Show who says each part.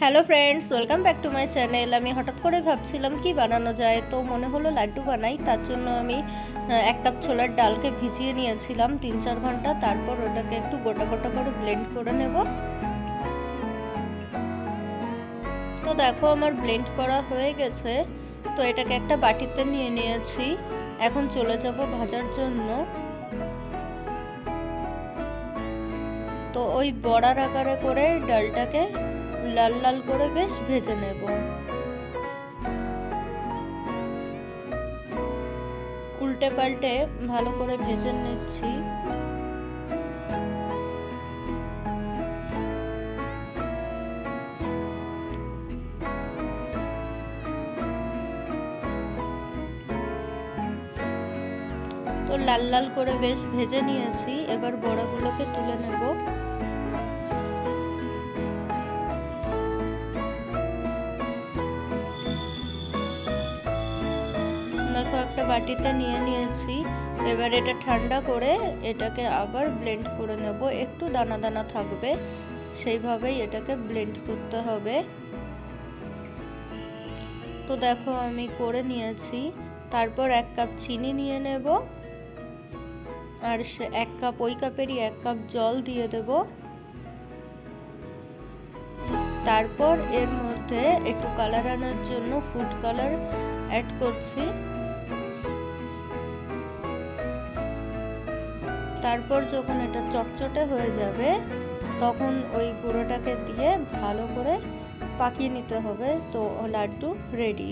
Speaker 1: Hello friends, welcome back to my channel. আমি হঠাৎ করে ভাবছিলাম কি বানানো যায়, তো মনে হলো লাড্ডু বানাই। তার জন্য আমি 1 কাপ ছোলার ডালকে ভিজিয়ে নিয়েছিলাম 3-4 ঘন্টা। তারপর ওটাকে একটু গোটা গোটা করে ব্লেন্ড করে নেব। তো দেখো আমার ব্লেন্ড করা হয়ে গেছে। তো এটাকে একটা বাটিতে নিয়ে নিয়েছি। এখন চলে যাব ভাজার জন্য। তো ওই বড়ার আকারে করে ডালটাকে লাল লাল করে বেশ ভেজে নেব। উল্টে পাল্টে ভালো করে ভেজে নিচ্ছি। তো লাল লাল করে বেশ ভেজে নিয়েছি। এবার বড়াগুলোকে তুলে নেব। দেখো একটা বাটিতে নিয়ে নিয়েছি। এবার এটা ঠান্ডা করে এটাকে আবার ব্লেন্ড করে নেব। একটু দানা দানা থাকবে, সেইভাবেই এটাকে ব্লেন্ড করতে হবে। তো দেখো আমি করে নিয়েছি। তারপর 1 কাপ চিনি নিয়ে নেব, আর সে 1 কাপ ওই কাপেরই 1 কাপ জল দিয়ে দেব। তারপর এর মধ্যে একটু কালার আনার জন্য ফুড কালার অ্যাড করছি। তারপর যখন এটা চটচটে হয়ে যাবে তখন ওই গুঁড়োটাকে দিয়ে ভালো করে পাকিয়ে নিতে হবে। তো লাড্ডু রেডি।